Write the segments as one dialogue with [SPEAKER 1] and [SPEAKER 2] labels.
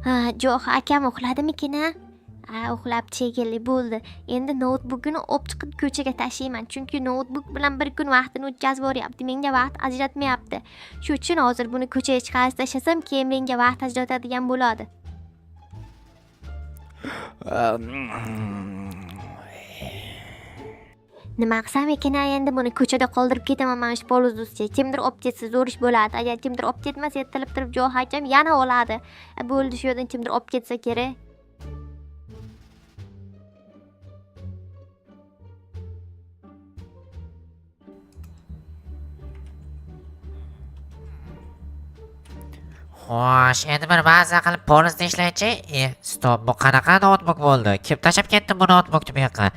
[SPEAKER 1] Ha, Jo'xa akam uxladimikin a? Uxlabdi shekilli, bo'ldi. Endi noutbukini olib chiqib ko'chaga tashlayman, chunki noutbuk bilan bir kun vaqtini o'tkazib boryapti. Menga vaqt ajratmayapti. Shu uchun hozir buni ko'chaga chiqarib tashlasam, keyin menga vaqt ajratadigan bo'ladi. Nima qilsam ekan endi buni ko'chada qoldirib ketaman mana shu polizuscha. Kimdir olib ketsa zo'r ish bo'ladi. Agar kimdir olib ketmasa, ertalab turib Jo'xa akam yana oladi. Bo'ldi, shu yerdan kimdir olib ketsa kerak.
[SPEAKER 2] Xo'sh, endi bir ba'zi qilib polizda ishlaychi. Stop, bu qanaqa notebook bo'ldi? Kim tashab ketdi bu notebookni bu yoqqa?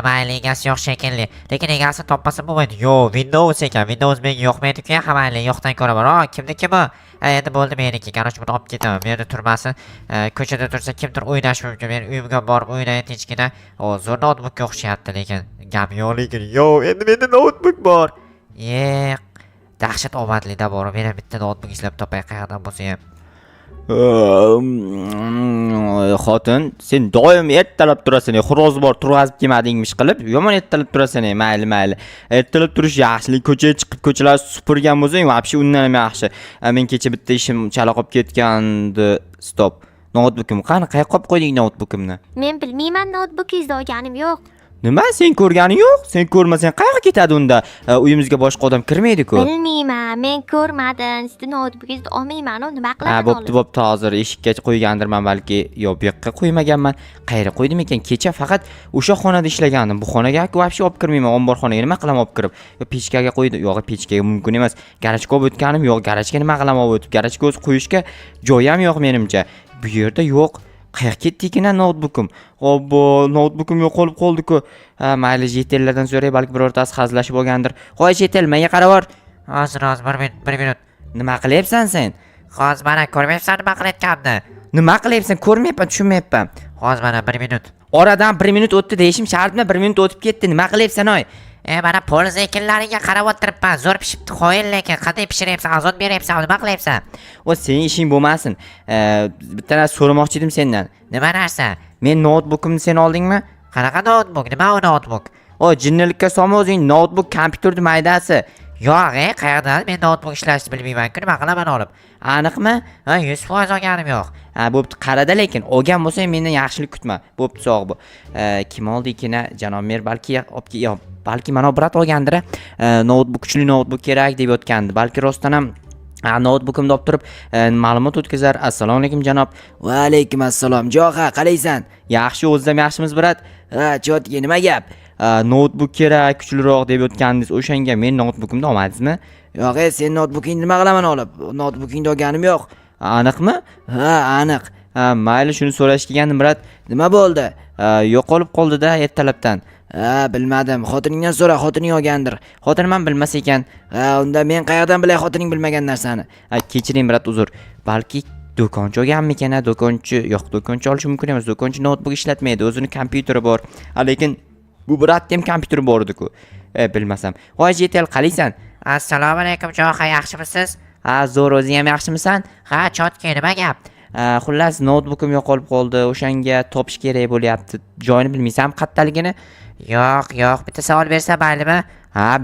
[SPEAKER 2] Mayli, egasi yo'q shekilli. Lekin egasi topmasa bo'lmaydi. Yo, Windows ekan. Windows menga yoqmaydi-ku, mayli, yo'qdan ko'raman. Kimniki bu? Endi bo'ldi meniki. Qaror buni olib ketaman. Bu yerda turmasin. Ko'chada tursa kimdir o'ynash mumkin. Men uyimga borib o'ynay tinchgina. Zo'r notebookga o'xshayapti, lekin gap yo'q lekin. Yo, endi menda notebook bor. Dahshat omadli-da bor. Men ham bitta notebook ishlab topay qayerdan bo'lsa ham.
[SPEAKER 3] Xotin, sen doim ertalab turasan, xo'roz bor turg'azib kelmadingmish qilib, yomon ertalab turasan, mayli. Ertalab turish yaxshi, ko'chaga chiqib ko'chalar supurgan bo'lsang, vobshe undan ham yaxshi. Men kecha bitta ishim chala qolib ketgandi. Stop. Notebookim qani? Qayerga qo'yib qo'yding notebookimni?
[SPEAKER 1] Men bilmayman, notebookingizni olganim yo'q.
[SPEAKER 3] Nima? Sen ko'rganing yo'q? Sen ko'rmasang qayerga ketadi unda? Uyimizga boshqa odam kirmaydi-ku.
[SPEAKER 1] Bilmayman, men ko'rmadim. Siz notebookingizni olmayman, nima qilaman?
[SPEAKER 3] Bo'pti, hozir eshikka qo'ygandirman balki. Yo, bu yoqqa qo'ymaganman. Qayerga qo'ydim ekan? Kecha faqat o'sha xonada ishlagandim. Bu xonaga vobshe olib kirmayman. Omborxonaga nima qilaman olib kirib? Yo, pechkaga qo'ydim. Yo'q, pechkaga mumkin emas. Garajga olib o'tganim yo'q. Garajga nima qilaman olib o'tib? Garajga o'z qo'yishga joy ham yo'q menimcha. Bu yerda yo'q. Qayerga ketdi-ki notebookim? Obbo, notebookim yo'qolib qoldi-ku. Mayli, jetellardan so'ray, balki birortasi hazillashib olgandir. Qo'y, jetel, menga qarab bor.
[SPEAKER 2] Hozir, bir minut.
[SPEAKER 3] Nima qilyapsan sen?
[SPEAKER 2] Hozir mana ko'rmayapsan nima qilayotganimni?
[SPEAKER 3] Nima qilyapsan? Ko'rmayapman, tushunmayapman.
[SPEAKER 2] Hozir mana 1 minut.
[SPEAKER 3] Oradan 1 minut o'tdi deyishim shartmi? 1 minut o'tib ketdi. Nima qilyapsan, oy?
[SPEAKER 2] Mana poliz ekinlariga qarab o'tiribman. Zo'r pishibdi, qo'yil, lekin qanday pishiryapsan? Azot beryapsan, nima qilyapsan?
[SPEAKER 3] Sening ishing bo'lmasin. Bitta narsa so'ramoqchi edim sendan.
[SPEAKER 2] Nima narsa?
[SPEAKER 3] Men notebookimni sen oldingmi?
[SPEAKER 2] Qanaqa notebook? Nima u notebook?
[SPEAKER 3] Jinnilikka solma o'zing, notebook kompyuterning maydasi.
[SPEAKER 2] Yo'q, qayerdan? Men notebook ishlashni bilmayman-ku, nima qilaman olib?
[SPEAKER 3] Aniqmi?
[SPEAKER 2] 100% olganim yo'q.
[SPEAKER 3] Bo'pti, qarada, lekin olgan bo'lsang mendan yaxshilik kutma. Bo'pti, sog' bu. Kim oldi-ki, janob mer, balki mana brat olgandir. Notebook, kuchli notebook kerak deb yotgandi. Balki rostdan ham notebookimni olib turib ma'lumot o'tkazar. Assalomu alaykum janob. Va alaykum assalom. Jo'xa, qalaysan? Yaxshi, o'zim yaxshimiz brat. Chotga nima gap? Notebook kerak, kuchliroq deb yotgandingiz. O'shanga men notebookimni olmadingizmi? Yo'q, sen notebookingni nima qilaman olib? Notebookingni olganim yo'q. Aniqmi? Aniq. Mayli, shuni so'rash kelgandim brat. Nima bo'ldi? Yo'qolib qoldi-da ertalabdan. Bilmadim. Xotiningdan so'ra, xotining olgandir. Xotinim ham bilmas ekan. Unda men qayerdan bilay xotining bilmagan narsani? Kechiring brat, uzr. Balki do'konchi olganmikan? Yo'q, do'konchi olishi mumkin emas. Do'konchi notebook ishlatmaydi, o'zining kompyuteri bor. Lekin bu bratning ham kompyuteri bor edi-ku. Bilmasam. Voy, jetel, qalaysan?
[SPEAKER 2] Assalomu alaykum, Jo'xa, yaxshimisiz?
[SPEAKER 3] Zo'r, o'zing ham yaxshimisan?
[SPEAKER 2] Chotga, nima gap?
[SPEAKER 3] Xullas, notebookim yo'qolib qoldi. O'shanga topish kerak bo'lyapti. Joyini bilmaysam qayerdaligini?
[SPEAKER 2] Yo'q, bitta savol bersam maylimi?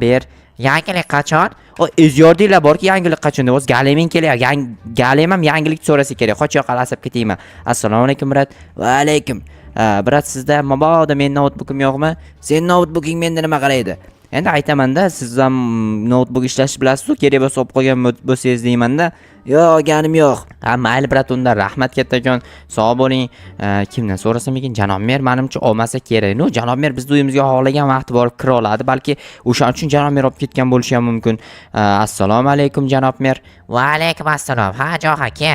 [SPEAKER 3] Ber.
[SPEAKER 2] Yangilik qachon?
[SPEAKER 3] Ezyordinglar borki, yangilik qachon deb Galemin kelyapti. Galem ham yangilik so'rasa kerak. Qoch yo'q, alasab ketayman. Assalomu alaykum brat. Va alaykum. Brat, sizda mabodo men notebookim yo'qmi? Sen notebooking menda nima qaraydi? Endi aytaman-da, siz ham notebook ishlash bilasiz-ku, kerak bo'lsa olib qolgan bo'lsangiz deyman-da. Yo'q, olganim yo'q. Mayli brat, unda rahmat kattakon. Sog' bo'ling. Kimdan so'rasam ekan? Janob mer menimcha olmasa kerak. Janob mer bizning uyimizga xohlagan vaqti borib kira oladi. Balki o'shaning uchun janob mer olib ketgan bo'lishi ham mumkin. Assalomu alaykum janob mer.
[SPEAKER 2] Va alaykum assalom. Jo'xa aka.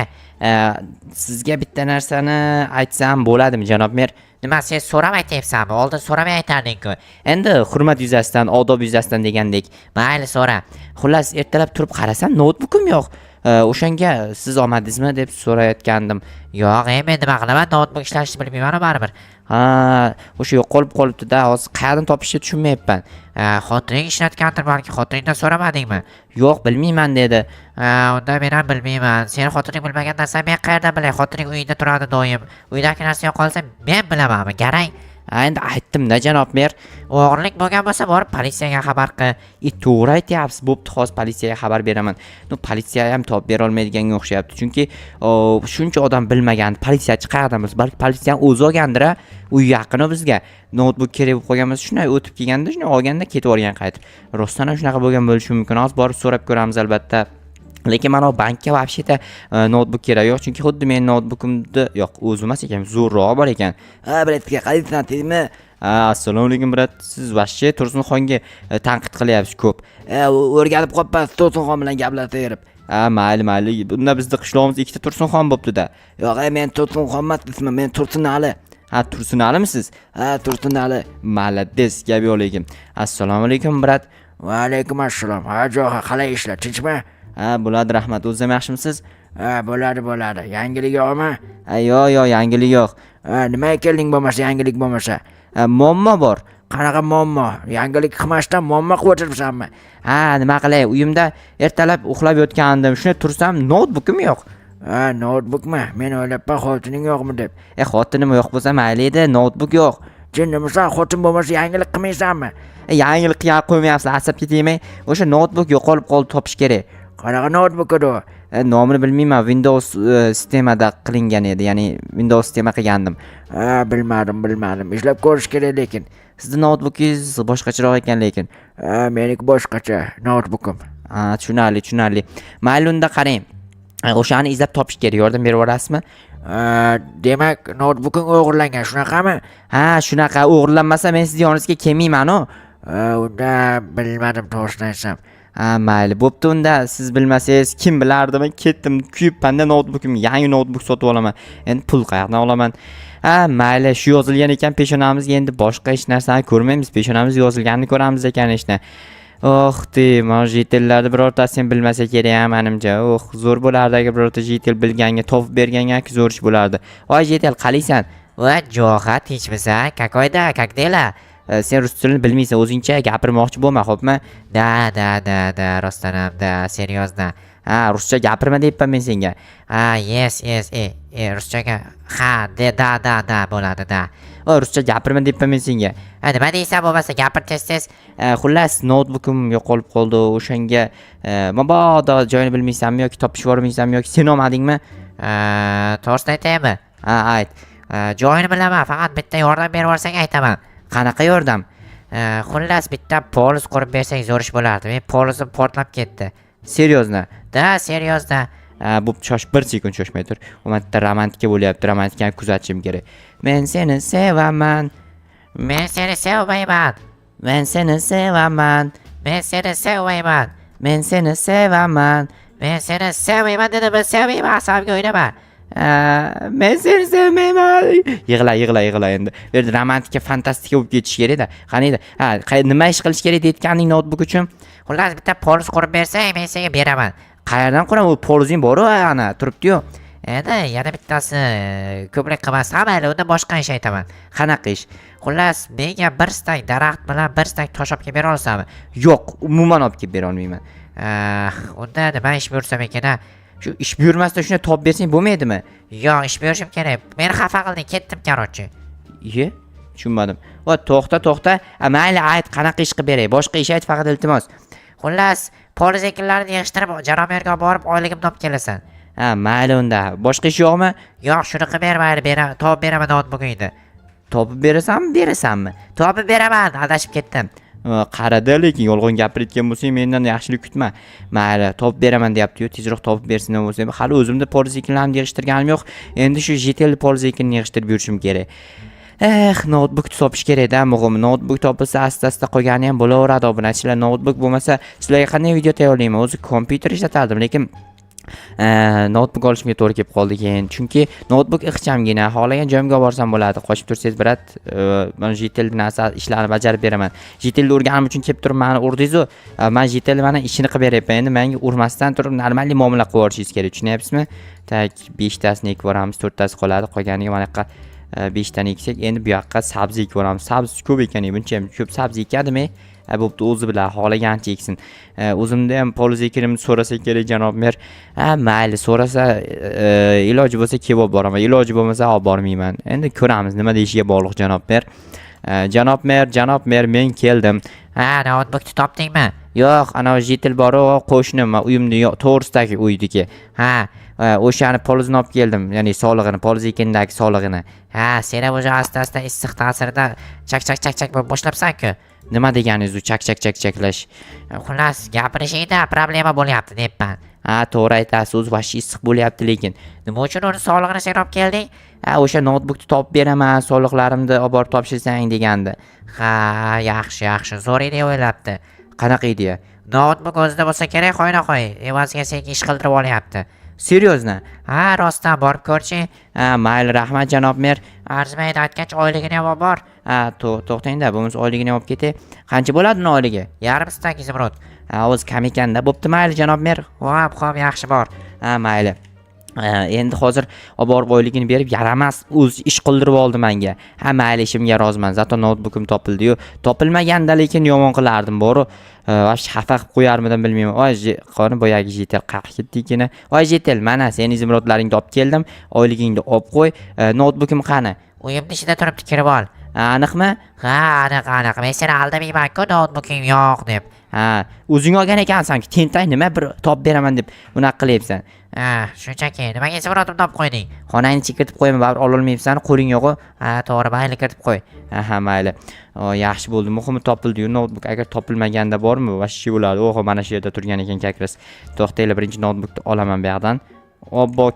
[SPEAKER 3] Sizga bitta narsani aytsam bo'ladimi janob mer?
[SPEAKER 2] Nima, sen so'rab aytayapsanmi? Oldin so'ramay aytarding-ku.
[SPEAKER 3] Endi hurmat yuzasidan, odob yuzasidan degandek.
[SPEAKER 2] Mayli, so'ra.
[SPEAKER 3] Xullas, ertalab turib qarasam, notebookim yo'q. O'shanga siz olmadingizmi deb so'rayotgandim.
[SPEAKER 2] Yo'q, men nima qilaman, notebook ishlashni bilmayman baribir.
[SPEAKER 3] Ha, o'sha yo'qolib qolibdi-da, hozir qayerdan topishni tushunmayapman.
[SPEAKER 2] Xotining ishlatgandir balki, xotiningdan so'ramadingmi?
[SPEAKER 3] Yo'q, bilmayman dedi.
[SPEAKER 2] Unda men ham bilmayman. Sen xotining bilmagan narsani men qayerdan bilay? Xotining uyida turadi doim. Uydagi narsa yo'qolsa men bilamanmi? Garang.
[SPEAKER 3] Endi aytdim-da janob mer.
[SPEAKER 2] O'g'irlik bo'lgan bo'lsa, borib politsiyaga xabar qil.
[SPEAKER 3] To'g'ri aytyapsiz. Bo'pti, hozir politsiyaga xabar beraman. Politsiya ham topib bera olmaydiganga o'xshayapti. Chunki shuncha odam bilmagan. Politsiyachi qayerdan bilsin? Balki politsiya o'zi olgandir-a. Uy yaqini bizga. Notebook kerak bo'lib qolgan bo'lsa, shunday o'tib kelganda, shunday olganda ketib olgan qaytib. Rostdan ham shunaqa bo'lgan bo'lishi mumkin. Hozir borib so'rab ko'ramiz albatta. Lekin mana bankka вообще-то notebook kerak yo'q, chunki xuddi men notebookimda yo'q, o'zi emas ekan, zo'rroq bor ekan. Bratga qayerdan tegmi? Assalomu alaykum brat. Siz вообще Tursunxonga tanqid qilyapsiz ko'p. O'rganib qolibman Tursunxon bilan gaplashaverib. Mayli. Bunda bizning qishlog'imizda ikkita Tursunxon bo'pti-da. Yo'q, men Tursunxon emas, ismim men Tursunali. Tursunalimisiz? Tursunali. Malades, gap yo'q lekin. Assalomu alaykum brat.
[SPEAKER 4] Va alaykum assalom. Jo'xa, qalay ishlar? Tinchmi?
[SPEAKER 3] Bo'ladi, rahmat. O'zingiz yaxshimisiz?
[SPEAKER 4] Bo'ladi. Yangilik yo'qmi?
[SPEAKER 3] Yo'q, yangilik yo'q.
[SPEAKER 4] Nimaga kelding bo'lmasa, yangilik bo'lmasa?
[SPEAKER 3] Muammo bor.
[SPEAKER 4] Qanaqa muammo? Yangilik qilmasdan muammo qilib o'tiribsanmi?
[SPEAKER 3] Nima qilay? Uyimda ertalab uxlab yotgandim. Shuna tursam, notebookim yo'q.
[SPEAKER 4] Notebookmi? Men o'ylabman xotining yo'qmi deb.
[SPEAKER 3] Xotinim yo'q bo'lsa mayli edi, notebook yo'q.
[SPEAKER 4] Jinnimisan, xotin bo'lmasa yangilik qilmaysanmi?
[SPEAKER 3] Yangilik qilib qo'ymayapsiz, asabga tegmay. O'sha notebook yo'qolib qoldi, topish kerak.
[SPEAKER 4] Qanaqa notebook edi u?
[SPEAKER 3] Nomini bilmayman, Windows sistemada qilingan edi, ya'ni Windows sistema qilgandim.
[SPEAKER 4] Bilmadim. Ishlab ko'rish kerak lekin.
[SPEAKER 3] Sizning notebookingiz boshqacharoq ekan lekin.
[SPEAKER 4] Meniki boshqacha notebookim.
[SPEAKER 3] Tushunarli. Mayli, unda qarang. O'shani izlab topish kerak, yordam berib yuborasizmi?
[SPEAKER 4] Demak, notebooking o'g'irlangan, shunaqami?
[SPEAKER 3] Shunaqa. O'g'irlanmasa men sizning yoningizga kelmayman-ku.
[SPEAKER 4] Unda bilmadim, to'g'risini aytsam.
[SPEAKER 3] Mayli, bo'pti, unda siz bilmasangiz kim bilardi? Men ketdim, kuyib panda notebookim, yangi notebook sotib olaman. Endi pul qayerdan olaman? Mayli, shu yozilgan ekan peshonamizga, endi boshqa hech narsani ko'rmaymiz. Peshonamizga yozilganini ko'ramiz ekan ishni. Mana jetellarni birortasini ham bilmasa kerak, menimcha. Zo'r bo'lardi agar birorta jetel bilganga, topib berganga zo'r ish bo'lardi. Voy jetel, qalaysan?
[SPEAKER 2] Va Jo'xa, tinchmisan? Как dela?
[SPEAKER 3] Sen rus tilini bilmaysan, o'zingcha gapirmoqchi bo'lma, xo'pmi?
[SPEAKER 2] Da, rostdan ham, seriozda.
[SPEAKER 3] Ruscha gapirma deyapman men senga.
[SPEAKER 2] Yes, ruschaga da bo'ladi, da.
[SPEAKER 3] Ruscha gapirma deyapman men senga.
[SPEAKER 2] Nima deysan bo'lmasa, gapir tez.
[SPEAKER 3] Xullas, notebookim yo'qolib qoldi. O'shanga mabodo joyini bilmaysanmi yoki topishib bormaysanmi yoki sen olmadingmi?
[SPEAKER 2] To'g'risini aytaymi?
[SPEAKER 3] Ayt.
[SPEAKER 2] Joyini bilaman, faqat bitta yordam berib yuborsang aytaman.
[SPEAKER 3] Qanaqa yordam?
[SPEAKER 2] Xullas, bitta poliz qurib bersang zo'r ish bo'lardi. Men polizim portlab ketdi.
[SPEAKER 3] Seriozmi?
[SPEAKER 2] Seriozda.
[SPEAKER 3] Bu bir sekund shoshmay tur. U yerda romantika bo'lyapti, romantikani kuzatishim kerak. Men seni sevaman.
[SPEAKER 2] Men seni sevmayman.
[SPEAKER 3] Men seni sevaman.
[SPEAKER 2] Men seni sevmayman.
[SPEAKER 3] Men seni sevaman.
[SPEAKER 2] Men seni sevmayman dedim, men sevmayman, asabga o'ynama.
[SPEAKER 3] Men seni sevmayman. Yig'la endi. Bu yerda romantika, fantastika bo'lib ketish kerak-da. Qaniydi? Nima ish qilish kerak deyotganing notebook uchun?
[SPEAKER 2] Xullas, bitta poliz qurib bersang, men senga beraman.
[SPEAKER 3] Qayerdan quraman? U polizing bor-ku, ana, turibdi-yu.
[SPEAKER 2] Endi yana bittasi ko'prik qilmasa, mayli, unda boshqa ish aytaman.
[SPEAKER 3] Qanaqa ish?
[SPEAKER 2] Xullas, menga bir stak daraxt bilan bir stak tosh olib kelib bera olasanmi?
[SPEAKER 3] Yo'q, umuman olib kelib bera olmayman.
[SPEAKER 2] Unda nima ish buyursam ekan?
[SPEAKER 3] Shu ish buyurmasdan shuni topib bersang bo'lmaydimi?
[SPEAKER 2] Yo'q, ish buyurishim kerak. Meni xafa qilding, ketdim, qarochi.
[SPEAKER 3] Tushunmadim. Va to'xta. Mayli, ayt, qanaqa ish qilib beray? Boshqa ish ayt faqat, iltimos.
[SPEAKER 2] Xullas, poliz ekinlarini yig'ishtirib, jaromiyarga borib oyligimni olib kelasan.
[SPEAKER 3] Mayli, unda. Boshqa ish yo'qmi?
[SPEAKER 2] Yo'q, shuni qilib ber, mayli, topib beraman notebookingni.
[SPEAKER 3] Topib berasanmi?
[SPEAKER 2] Topib beraman, adashib ketdim.
[SPEAKER 3] Qarada, lekin yolg'on gapirayotgan bo'lsang, mendan yaxshilik kutma. Mayli, topib beraman deyapti-yu, tezroq topib bersin bo'lsa. Hali o'zimda poliz ekinlarimni yig'ishtirganim yo'q. Endi shu jetel poliz ekinini yig'ishtirib yurishim kerak. Notebook topish kerak-da, muhimi. Notebook topilsa, asta qolgani ham bo'laveradi, obunachilar. Notebook bo'lmasa, sizlarga qanday video tayyorlayman? O'zi kompyuter ishlatardim, lekin notebook olishimga to'g'ri kelib qoldi keyin. Chunki notebook ixchamgina, xohlagan joyimga borsam bo'ladi. Qochib tursangiz, brat, men JTL narsa ishlarni bajarib beraman. JTL o'rganim uchun kelib turib meni urdingiz-ku. Men JTL mana ishini qilib beryapman. Endi menga urmasdan turib normal muomala qilib yuborishingiz kerak. Tushunyapsizmi? Tak 5 tasini ekib boramiz, 4 tasi qoladi. Qolganiga mana yoqqa 5 tani eksak, endi bu yoqqa sabzi ekib boramiz. Sabzi ko'p ekan, buncha ham ko'p sabzi ekadimi? Bo'pti, o'zi bilan xohlagancha eksin. O'zimda ham poliz ekinimni so'rasa kerak, janob mer. Mayli, so'rasa iloji bo'lsa kelib olib boraman, iloji bo'lmasa olib bormayman. Endi ko'ramiz, nima deyishiga bog'liq, janob mer. Janob mer, men keldim.
[SPEAKER 2] Notebookni topdingmi?
[SPEAKER 3] Yo'q, ana JTL bor, qo'shnim, uyimni to'g'risidagi uydiki. O'shani polizini olib keldim, ya'ni solig'ini, poliz ekindagi solig'ini.
[SPEAKER 2] Sen o'zi asta-asta issiq ta'sirida chak bo'lib boshlabsan-ku.
[SPEAKER 3] Nima deganingiz u chak-chaklash?
[SPEAKER 2] Xullas, gapirishingda problema bo'lyapti deyapman.
[SPEAKER 3] To'g'ri aytasiz, o'zi vashi issiq bo'lyapti, lekin
[SPEAKER 2] Nima uchun uni solig'ini sen olib kelding?
[SPEAKER 3] o'sha notebookni topib beraman, soliqlarimni olib borib topshirsang degandi.
[SPEAKER 2] Yaxshi, zo'r ideya o'ylabdi.
[SPEAKER 3] Qanaqa ideya?
[SPEAKER 2] Notebook o'zida bo'lsa kerak, qo'y, evaziga senga ish qildirib olyapti.
[SPEAKER 3] Seriozna?
[SPEAKER 2] Rostdan borib ko'rchi.
[SPEAKER 3] Mayli, rahmat janob mer.
[SPEAKER 2] Arzimaydi aytgach, oyligini ham olib bor.
[SPEAKER 3] To'xtang-da, bo'lmasa oyligini olib ketay. Qancha bo'ladi uni oyligi?
[SPEAKER 2] Yarim stak izimrod.
[SPEAKER 3] O'zi kam ekanda. Bo'pti, mayli janob mer.
[SPEAKER 2] Xo'p, yaxshi bor.
[SPEAKER 3] Mayli. Endi hozir olib borib oyligini berib, yaramas, o'zi ish qildirib oldi menga. Mayli, ishimga roziman. Zato notebookim topildi-yu. Topilmaganda lekin yomon qilardim, boru. Xafa qilib qo'yarmidim bilmayman. Qoni boyagi JTL qaq ketdikina. JTL, mana sening izimrodlaringni olib keldim. Oyligingni olib qo'y. Notebookim qani?
[SPEAKER 2] Uyimni ichida turibdi, kirib ol.
[SPEAKER 3] Aniqmi?
[SPEAKER 2] Aniq. Men seni aldamayman-ku, notebooking yo'q deb.
[SPEAKER 3] O'zing olgan ekansan-ku, tentay nima bir topib beraman deb bunaqa qilyapsan.
[SPEAKER 2] Shunchaki, nimaga izimrodimni topib qo'yding?
[SPEAKER 3] Xonangni kiritib qo'yaman, baribir ololmaysan, qo'ling yo'q-ku.
[SPEAKER 2] To'g'ri, mayli kiritib qo'y.
[SPEAKER 3] Mayli. Yaxshi bo'ldi. Muhimi topildi-yu, notebook agar topilmaganda bormi, vashi bo'ladi. Mana shu yerda turgan ekan kakras. To'xtanglar, birinchi notebookni olaman bu yoqdan.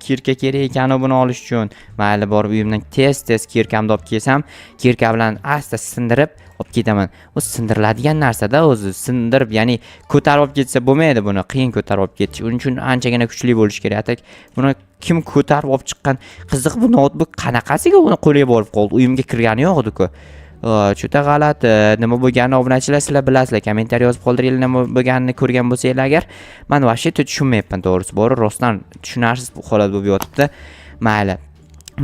[SPEAKER 3] Kirka kerak ekan buni olish uchun. Mayli, borib uyimdan tez kirkamni olib kelsam, kirka bilan asta sindirib olib ketaman. U sindiriladigan narsa-da o'zi, sindirib, ya'ni ko'tarib olib ketsa bo'lmaydi buni, qiyin ko'tarib olib ketish. Uning uchun anchagina kuchli bo'lish kerak. Atak buni kim ko'tarib olib chiqqan? Qiziq, bu notebook qanaqasiga uni qo'liga borib qoldi? Uyimga kirgani yo'q edi-ku. Juda g'alati. Nima bo'lganini obunachilar sizlar bilasizlar. Kommentariy yozib qoldiringlar, nima bo'lganini ko'rgan bo'lsanglar agar. Men vashi tushunmayapman, to'g'risi. Bor, rostdan tushunarsiz holat bo'lib yotibdi. Mayli.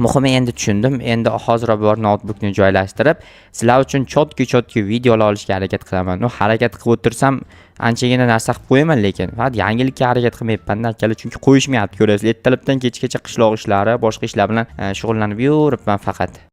[SPEAKER 3] Muhimi endi tushundim. Endi hozir bor notebookni joylashtirib, sizlar uchun chotki videolar olishga harakat qilaman. Harakat qilib o'tirsam, anchagina narsa qilib qo'yaman, lekin faqat yangilikka harakat qilmayapman-da, akala, chunki qo'yishmayapti, ko'rasiz. Ertalabdan kechgacha qishloq ishlari, boshqa ishlar bilan shug'ullanib yuribman faqat.